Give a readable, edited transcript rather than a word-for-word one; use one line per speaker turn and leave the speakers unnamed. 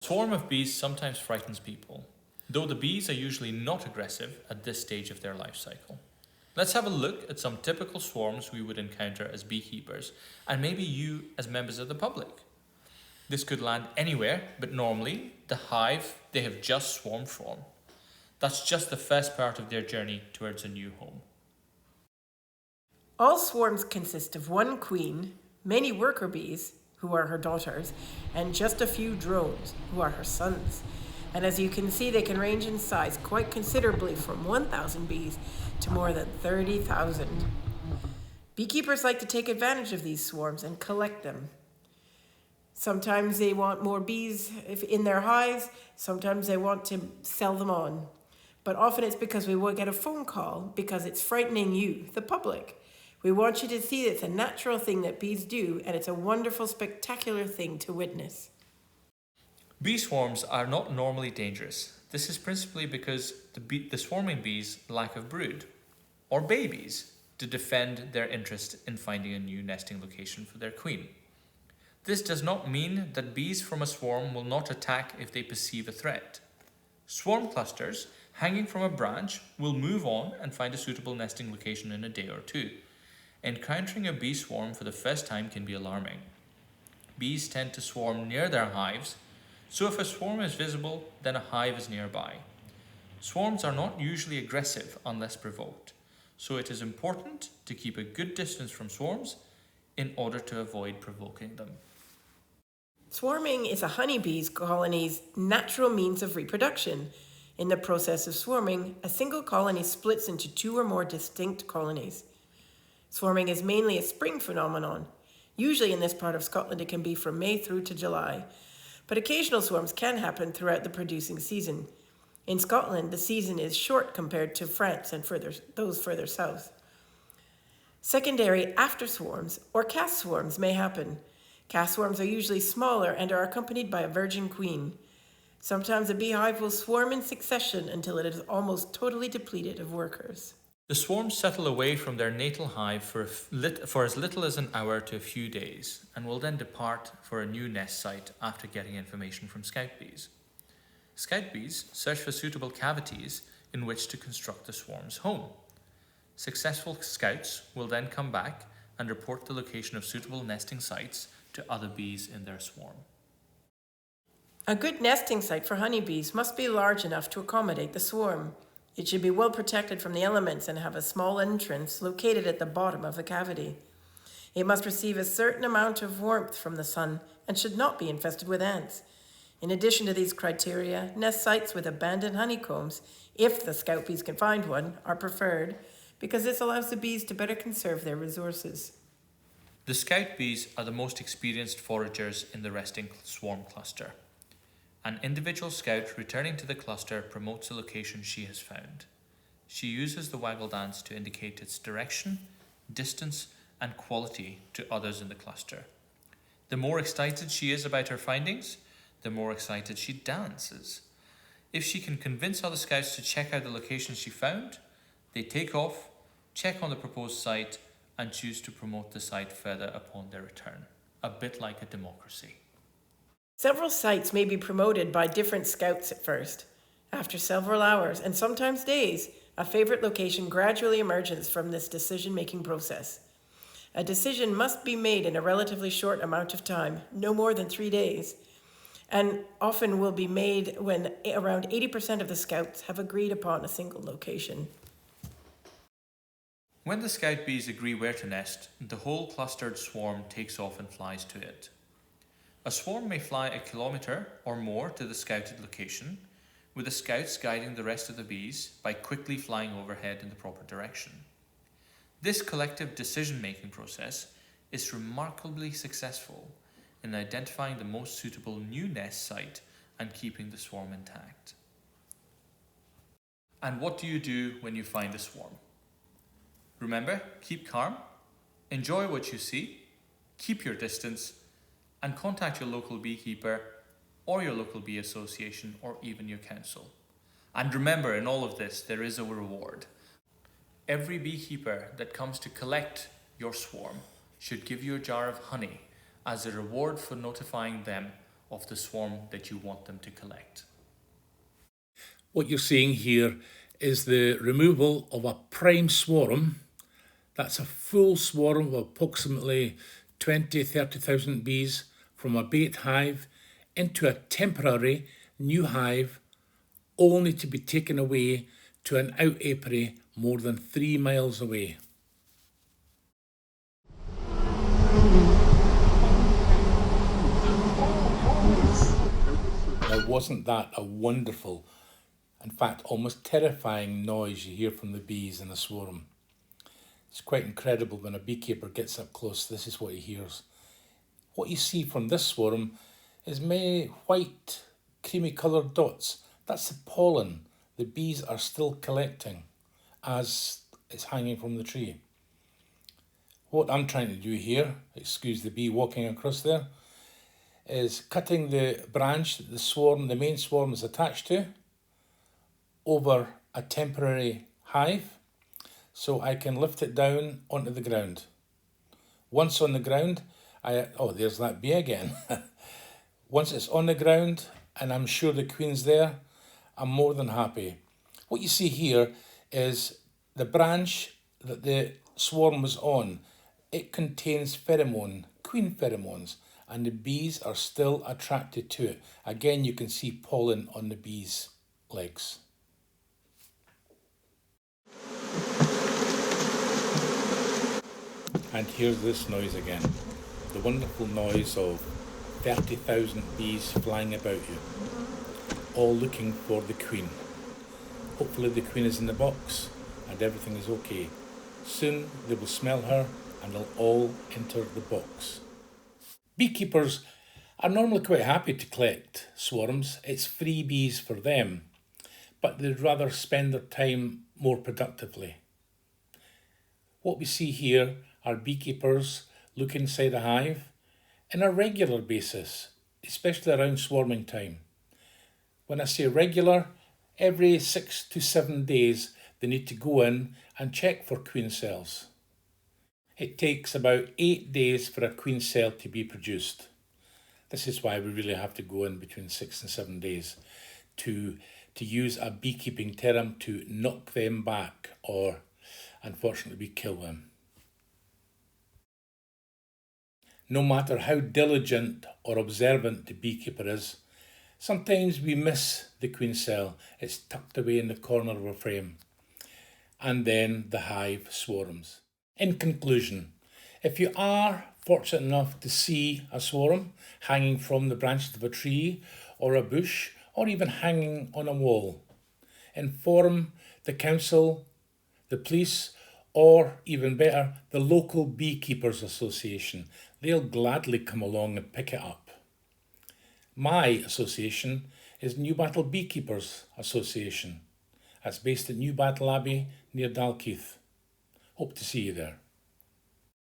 swarm of bees sometimes frightens people, though the bees are usually not aggressive at this stage of their life cycle. Let's have a look at some typical swarms we would encounter as beekeepers, and maybe you as members of the public. This could land anywhere, but normally the hive they have just swarmed from. That's just the first part of their journey towards a new home.
All swarms consist of one queen, many worker bees, who are her daughters, and just a few drones, who are her sons. And as you can see, they can range in size quite considerably from 1,000 bees to more than 30,000. Beekeepers like to take advantage of these swarms and collect them. Sometimes they want more bees in their hives, sometimes they want to sell them on. But often it's because we will get a phone call because it's frightening you, the public. We want you to see it's a natural thing that bees do, and it's a wonderful, spectacular thing to witness.
Bee swarms are not normally dangerous. This is principally because the swarming bees lack of brood, or babies, to defend their interest in finding a new nesting location for their queen. This does not mean that bees from a swarm will not attack if they perceive a threat. Swarm clusters hanging from a branch will move on and find a suitable nesting location in a day or two. Encountering a bee swarm for the first time can be alarming. Bees tend to swarm near their hives, so if a swarm is visible, then a hive is nearby. Swarms are not usually aggressive unless provoked, so it is important to keep a good distance from swarms in order to avoid provoking them.
Swarming is a honeybee's colony's natural means of reproduction. In the process of swarming, a single colony splits into two or more distinct colonies. Swarming is mainly a spring phenomenon. Usually in this part of Scotland it can be from May through to July, but occasional swarms can happen throughout the producing season. In Scotland, the season is short compared to France and those further south. Secondary after swarms or cast swarms may happen. Cast swarms are usually smaller and are accompanied by a virgin queen. Sometimes a beehive will swarm in succession until it is almost totally depleted of workers.
The swarms settle away from their natal hive for as little as an hour to a few days, and will then depart for a new nest site after getting information from scout bees. Scout bees search for suitable cavities in which to construct the swarm's home. Successful scouts will then come back and report the location of suitable nesting sites to other bees in their swarm.
A good nesting site for honeybees must be large enough to accommodate the swarm. It should be well protected from the elements and have a small entrance located at the bottom of the cavity. It must receive a certain amount of warmth from the sun and should not be infested with ants. In addition to these criteria, nest sites with abandoned honeycombs, if the scout bees can find one, are preferred because this allows the bees to better conserve their resources.
The scout bees are the most experienced foragers in the resting swarm cluster. An individual scout returning to the cluster promotes the location she has found. She uses the waggle dance to indicate its direction, distance, and quality to others in the cluster. The more excited she is about her findings, the more excited she dances. If she can convince other scouts to check out the location she found, they take off, check on the proposed site, and choose to promote the site further upon their return. A bit like a democracy.
Several sites may be promoted by different scouts at first. After several hours, and sometimes days, a favorite location gradually emerges from this decision-making process. A decision must be made in a relatively short amount of time, no more than 3 days, and often will be made when around 80% of the scouts have agreed upon a single location.
When the scout bees agree where to nest, the whole clustered swarm takes off and flies to it. A swarm may fly a kilometre or more to the scouted location, with the scouts guiding the rest of the bees by quickly flying overhead in the proper direction. This collective decision-making process is remarkably successful in identifying the most suitable new nest site and keeping the swarm intact. And what do you do when you find a swarm? Remember, keep calm, enjoy what you see, keep your distance, and contact your local beekeeper or your local bee association or even your council. And remember, in all of this, there is a reward. Every beekeeper that comes to collect your swarm should give you a jar of honey as a reward for notifying them of the swarm that you want them to collect.
What you're seeing here is the removal of a prime swarm. That's a full swarm of approximately 30,000 bees from a bait hive into a temporary new hive, only to be taken away to an out apiary more than 3 miles away. Now, wasn't that a wonderful, in fact almost terrifying noise you hear from the bees in a swarm? It's quite incredible when a beekeeper gets up close. This is what he hears. What you see from this swarm is many white, creamy coloured dots. That's the pollen the bees are still collecting as it's hanging from the tree. What I'm trying to do here, excuse the bee walking across there, is cutting the branch that the main swarm is attached to over a temporary hive so I can lift it down onto the ground. Once on the ground, there's that bee again. Once it's on the ground and I'm sure the queen's there, I'm more than happy. What you see here is the branch that the swarm was on. It contains pheromone, queen pheromones, and the bees are still attracted to it. Again, you can see pollen on the bees' legs. And here's this noise again, the wonderful noise of 30,000 bees flying about you, all looking for the queen. Hopefully the queen is in the box and everything is okay. Soon they will smell her and they'll all enter the box. Beekeepers are normally quite happy to collect swarms. It's free bees for them, but they'd rather spend their time more productively. What we see here are beekeepers look inside a hive on a regular basis, especially around swarming time. When I say regular, every 6 to 7 days they need to go in and check for queen cells. It takes about 8 days for a queen cell to be produced. This is why we really have to go in between 6 and 7 days to use a beekeeping term, to knock them back, or unfortunately we kill them. No matter how diligent or observant the beekeeper is, sometimes we miss the queen cell. It's tucked away in the corner of a frame. And then the hive swarms. In conclusion, if you are fortunate enough to see a swarm hanging from the branches of a tree or a bush, or even hanging on a wall, inform the council, the police, or even better, the local Beekeepers Association. They'll gladly come along and pick it up. My association is Newbattle Beekeepers Association. That's based at Newbattle Abbey near Dalkeith. Hope to see you there.